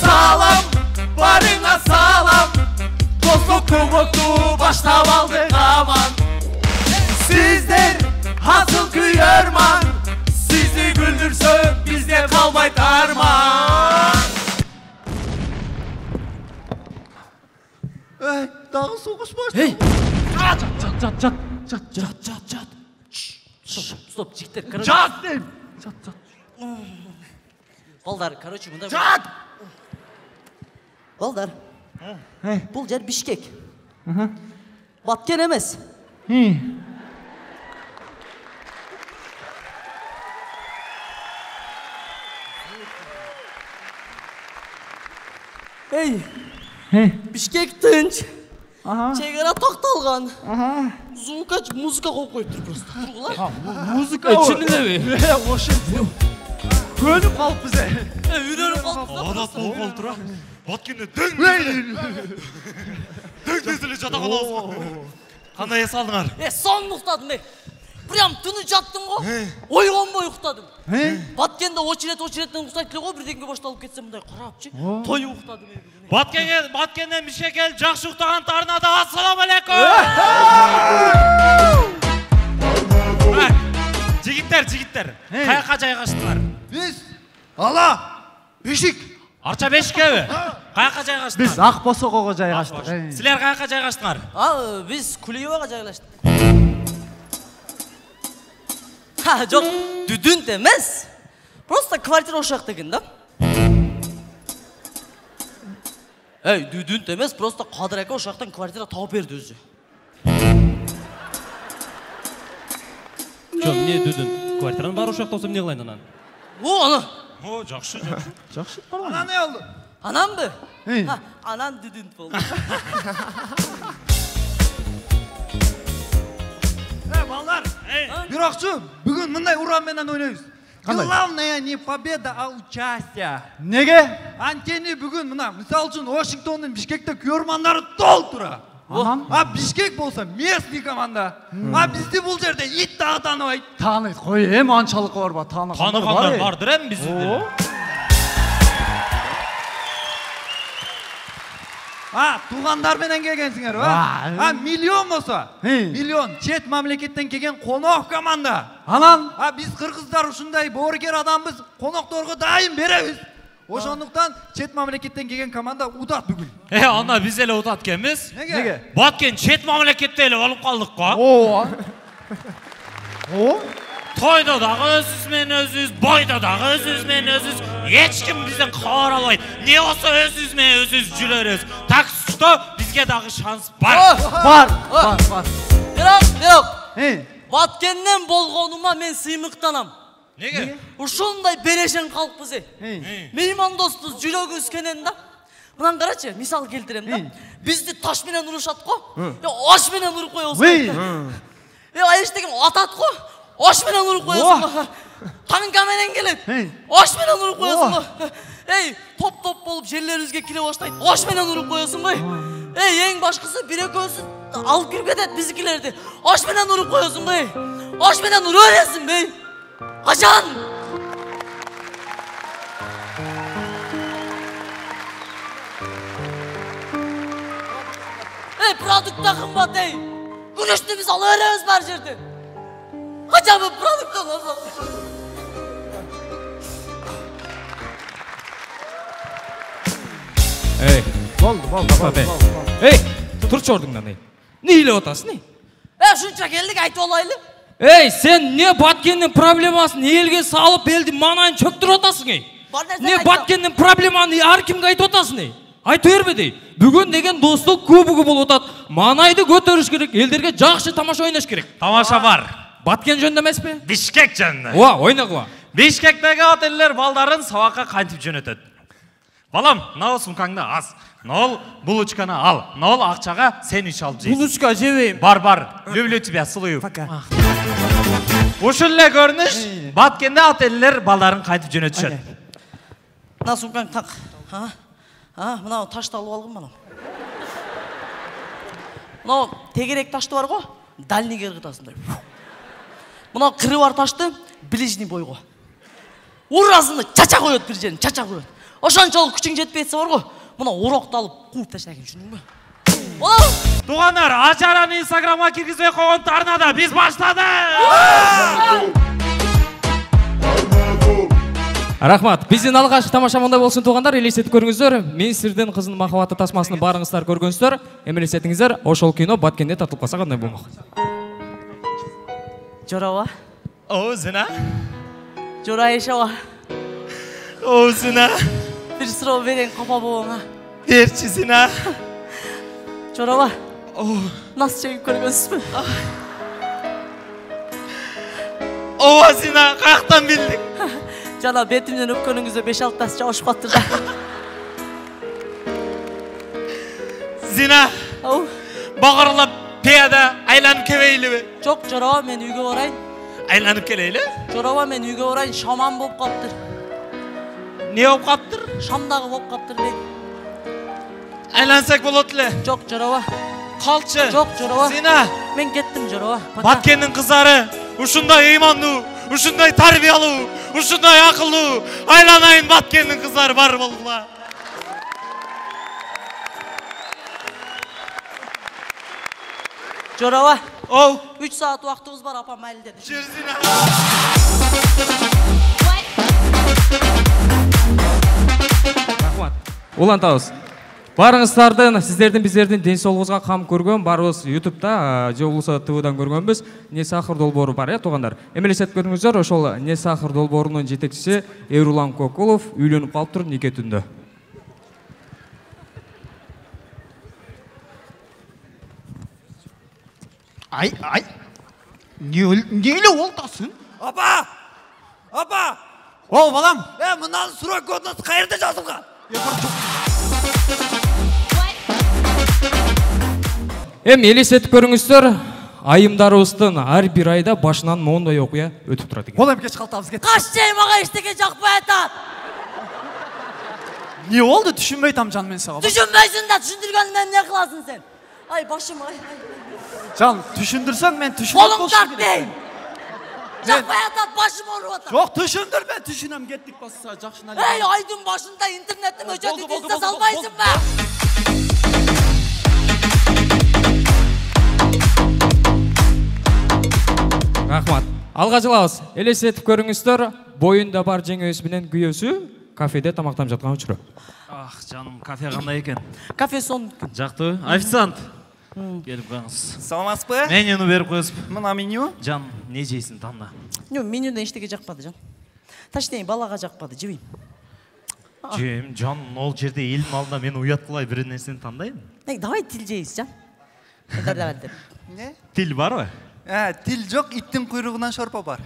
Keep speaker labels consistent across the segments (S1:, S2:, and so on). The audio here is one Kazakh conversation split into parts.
S1: Sağlam, barına sağlam. Dostluk kubotu başta aldık aman. Sizler hasıl kıyırman. Sizi güldürsün bizde kalmay darman. Daha soğuş başladı.
S2: Hey!
S1: Çat.
S2: Stop, жігіттер, короче.
S1: Çat deyim.
S2: Çat. Балдар, короче, мында.
S1: Çat.
S2: Балдар. Бұл жер Бишкек. Баткен емес. Ey. Бишкек тынч. Чегара тоқталған. Звукач музыка қойып қойып тұр просто. Тұрғылар.
S1: Muzika o.
S2: Çinli mi?
S1: Oşun. Könüp kalk bize.
S2: Үйреніп қалыпсыз.
S3: Адат болып қалып тұра. Баткенде дөң дезілі жата қаласың. Қандай ес алдыңар?
S2: Соң ұйықтадым, Прям түні жаттым ғой. Ойғанбай ұйықтадым. Баткенде очереттен ұйықтайды ғой, бірдеңе башталып кетсе мындай қарапчы. Той ұйықтадым.
S3: Баткеннен Бишкекке жақсы ұйықтаған тарынады. Ассаламу алейкум. Жігіттер, қаяққа жайғаштыңар?
S1: Biz ala Beşik.
S3: Арча Бешікке қаяққа жайғаштыңар?
S1: Biz Ақбосоғоға жайғаштық.
S3: Сілер қаяққа жайғаштыңар?
S2: Біз Кулиеваға жайлаштық. Жоқ, дүдінт емес. Просто квартира ошақ деген да. Дүдінт емес, просто Қадыр әке ошақтан квартира тауып берді өзі.
S4: Жоқ, не дүдін? Квартираны бар ошақта olsam не қылайын анан?
S2: Ана.
S3: Жақсы.
S1: Ana ne oldu?
S2: Анам бі? Анан дүдінт болды.
S1: Ballar. Бирокчу, бүгін мындай уранменен ойнайбыз. Главное не победа, а участие. Неге? Анткени бүгін мына, мисал үчүн Вашингтондун Бишкекте күйөрмандары тол тура. Бишкек болса местный команда. Бизди бул жерде ит дагы тааныбайт.
S5: Таныйт, кой, эми анчалыкы бар ба?
S3: Танығандар бардыр эми бизде.
S1: Туғандар менен келгенсиңер ба? Миллион болса. Миллион чет мамлекеттен келген конок команда.
S5: Анан?
S1: Биз кыргыздар ушундай боорукер адамбыз, конокторго дайым беребиз. Ошондуктан чет мамлекеттен келген команда удат бүгүн.
S3: Ана биз эле утат экенбиз.
S1: Неге?
S3: Баткен чет мамлекетте эле болуп калдык го. Тойда дагы өзүбүз менен өзүбүз, бойда дагы өзүбүз менен өзүбүз. Эч ким бизден кабар албайт. Не болсо өзүбүз менен өзүбүз жүрөбүз. Так что бизге дагы шанс бар.
S5: Бар.
S2: Бирок. Баткенден болгонума мен сыймыктанам.
S3: Неге?
S2: Ушундай берешен калкпыз. Меймандоспуз, жүрөгүбүз кенен да. Мынан карачы, мисал келтирем да. Бизди таш менен урушат го. Аш менен уруп коебуз. Аяш деген атат го. Аш менен уруп коесуң го. Танка менен келет. Аш менен уруп коесуң го. Топ болуп жерлерибизге кире баштайт. Аш менен уруп коесуң го. Эң башкысы бир экөөсү алып кирип кетет бизикилерди. Аш менен уруп коесуң го. Аш менен уруп бересиң бей. Качан? Продукта кымбат, күрөштү биз ала беребиз бар жерде. Качан бу продукт аласың?
S4: Болды. Турчу ордуңдан, Не илеп атасың,
S2: Шунча келдик, айтып алайлы.
S4: Сен не Баткендин проблемасын элге салып, элди манайын чөктүрүп атасың, Не Баткендин проблеманы ар кимге айтып атасың, Айтып бербе, Бүгүн деген достук кубогу болуп атат. Манайды көтөрүш керек, элдерге жакшы тамаша ойнош керек.
S3: Тамаша бар.
S4: Баткен жөнүндө эмеспи?
S3: Бишкек жөнүндө.
S4: Ойногула.
S3: Бишкектеги отелдер балдарын сабакка кантип жөнөтөт. Балам, нал сумкаңды аз. Нол булочканы ал. Нол акчага сен иш алып жейсиң.
S5: Булочка жебейм.
S3: Бар. Люблю тебя, целую.
S5: Пока.
S3: Ушул эле көрүнүш Баткенде отелдер балдарын кантип жөнөтүшөт.
S2: Мына сумкаң так. Мына ташты алып алгым анан. Мына тегерек ташты бар го, дальнийге ыргытасың. Мына кыры бар ташты ближний бойго. Уразыны чача коет бир жерин, чача коет. Ошончолук күчүң жетпей атса бар го. Мына орокты алып кууп таштагын, түшүндүңбү?
S3: Тугандар, Ажараны Инстаграмга киргизбей койгон Тарнада биз баштадык.
S4: Рахмат. Биздин алгач тамаша мындай болсун тугандар, элестетип көрүңүздөр. Мен сиздин кыздын махабаты тасмасын барыңыздар көргөнсүздөр. Эмелесетиңиздер, ошол кино Баткенде тартылып калса кандай болмок?
S2: Жораба.
S3: Оозуна.
S2: Жора эшаба.
S3: Оозуна.
S2: Бир суроо берейин капа бабаңа.
S3: Берчисина.
S2: Жораба. Нас чегип көргөнсүзбү?
S3: Оозуна, каяктан билдиң?
S2: Жана бетимден өпкөнүңүздө 5-6 тас жабышып калыптыр да.
S3: Зина. Багырлап пияда айланып келбейлиби?
S2: Жок, Жораба, мен үйгө барайын.
S3: Айланып келейли?
S2: Жораба, мен үйгө барайын, шаман болуп калыптыр.
S3: Не болуп калыптыр?
S2: Шамдагы болуп калыптыр дейм.
S3: Айлансак болот эле.
S2: Жок, Жораба.
S3: Калчы.
S2: Жок, Жораба.
S3: Зина.
S2: Мен кеттим, Жораба.
S3: Баткендин кыздары ушундай ыймандуу, ушундай тарбиялуу, ушундай акылдуу. Айланайын Баткендин кыздары бар болгула.
S2: Жораба.
S3: 3
S2: saat вакытыбыз бар, апам майлдеди.
S3: Жүр, Зина.
S4: Рахмат. Улантабыз. Барыңыздардын, сиздердин биздердин ден соолугубузга кам көргөн, барыбыз YouTube'да, же болбосо ТВ'дан көргөнбүз. Не сахар долбоору бар, тугандар. Эмелесет көрүңүздөр, ошол Не сахар долбоорунун жетекчиси Эрулан Кокулов үйлөнүп калыптыр нике түндө.
S5: Ай, не эле олтасың?
S1: Апа! Апа!
S5: О, балам!
S1: Мынаны сурак кодунuz каерде жазылган?
S4: Элестетип көрүңүздөр, айымдарыбыздын ар бир айда башынан моундай окуя өтүп турат экен.
S5: Ол эми кеч калтабыз кет.
S2: Каш жей мага эчтеке жакпай атат.
S5: Не болду? Түшүнбөй атам жан мен сага.
S2: Түшүнбөйсүн да, түшүндүргөндү мен эмне кыласың сен? Ай, башым, ай.
S5: Жан, түшүндүрсөң мен түшүнөт
S2: Колуң так дейм. Жакпай атат, башым ооруп атат.
S5: Жок, түшүндүрбө, түшүнөм, кеттик басса, жакшына.
S2: Эй, айдын башында интернеттин өчөтүн изде салбайсыңбы?
S4: Рахмат. Алга жылабыз. Элестетип көрүңүздөр, боюнда бар жеңөбүз менен күйөөсү кафеде тамактанып жаткан учуру.
S3: Ах, жаным, кафе кандай экен?
S2: Кафе сон.
S3: Жактыбы? Официант. Келип коюңуз.
S1: Саламатсызбы?
S3: Менюну берип коесузбу?
S1: Мына меню.
S3: Жан, не жейсиң танда?
S2: Менюден эчтеке жакпады, жан. Ташней балага жакпады, жебейм.
S3: Жейм, жан, ол жерде элдин алдында мен уят кылай бир нерсени тандайм.
S2: Давай тил жейбиз, жан.
S1: Не?
S3: Тил барбы?
S1: Тил жок, иттин куйругунан шорпо бар.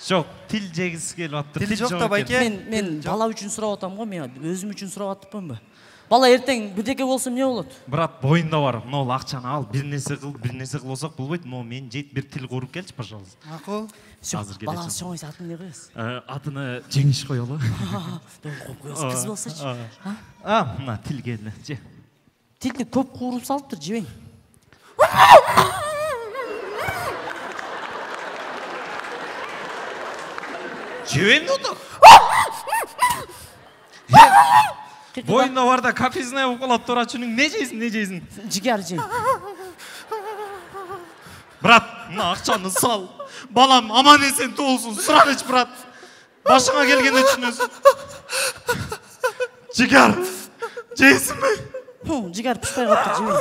S3: Жок, тил жегиси келип аттыр.
S1: Тил жок да байке.
S2: Мен бала үчүн сурап атам го, мен өзүм үчүн сурап атыппынбы? Бала эртең бирдеке болсо эмне болот?
S3: Брат, боюнда бар. Могул акчаны ал, бир нерсе кылсак болбойт. Но мен жейт бир тил куруп келчи, пожалуйста.
S1: Макул.
S3: Азыр келечи.
S2: Балаңыз чоңойс, атын эмне коесуз?
S3: Атыны Жеңиш коелу.
S2: Коюп коесуз, кыз болсочу.
S3: Мына тил келди. Же.
S2: Тилди көп кууруп салыптыр, жебейм.
S3: Жебейм отур. Боюнда бар да капезная болуп калат турачының. Не жейсиң?
S2: Жигер жейм.
S3: Брат, мына акчаны сал. Балам аман эсен туылсын. Сурачы, брат. Башыңа келгенде түшүнөсүң. Жигер. Жейсиңби?
S2: Жигер пишпай калыптыр, жебейм.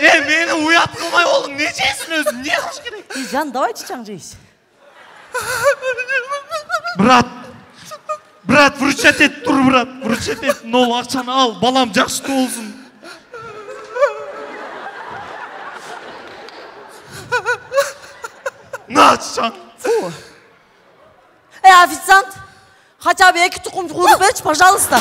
S3: Мени уят кылмай болдуң. Не жейсиң өзүң? Не кылыш керек?
S2: Жан, давайчы чаң жейсиз.
S3: Брат, вручать ет, тур, брат. Вручать ет, нол акчаны ал. Балам жакшы туылсын. Начан.
S2: Официант, хотя бы 2 тукум куруп берчи, пожалуйста.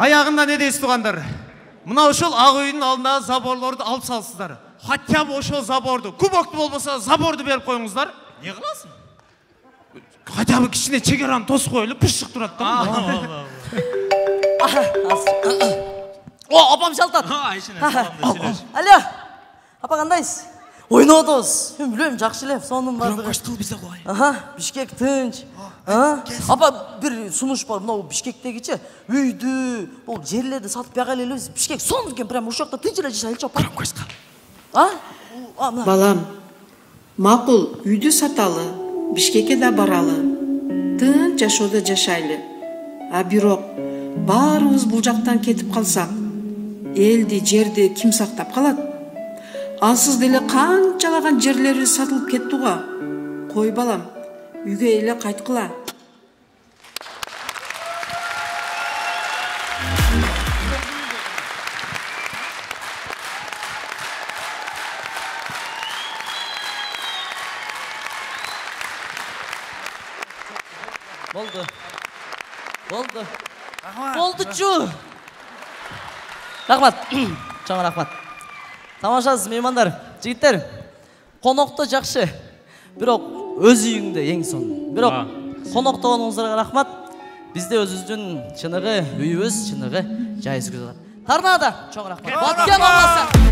S5: Аяғында не дейсіз туғандар? Мына ушул ак үйдүн алдындагы заборлорду алып салсыздар.
S3: хотя бы ошол заборду, кубокту болбосо заборду берип коюңуздар.
S1: Не кыласың?
S3: Хотя бы кичине чегераны тосуп коелу, пышык турат да.
S2: О, апам шалтат. Алло, апа кандайсыз? Ойноп атабыз. Мен билбейм, жакшы эле, сонун бардыгы.
S5: Громкость бизде кой.
S2: Бишкек тынч. Апа, бир сунуш бар, мынау Бишкектегичи үйдү, бул жерлерди сатып бага элебиз. Бишкек сонун экен, прям ушакта тынч эле жашайлычы апа.
S5: Громкостька.
S6: Балам, макул үйдү саталы, Бишкекке да баралы. Тынч жашоодо жашайлы. А бирок баарыбыз бул жактан кетип калсак, элди, жерди ким сактап калат? Ансыз деле канчалаган жерлери сатылып кетти го. Кой балам, үйгө эле кайткыла.
S2: Болдучу. Рахмат. Чоң рахмат. Тамашасыз меймандар, жигиттер. Конокто жакшы. Бирок өз үйүңдө эң сонун. Бирок коноктогонуңуздарга рахмат. Бизде өзүбүздүн чыныгы, үйүбүз чыныгы жайсыз күзөт. Тарнада чоң рахмат. Баткен обласы.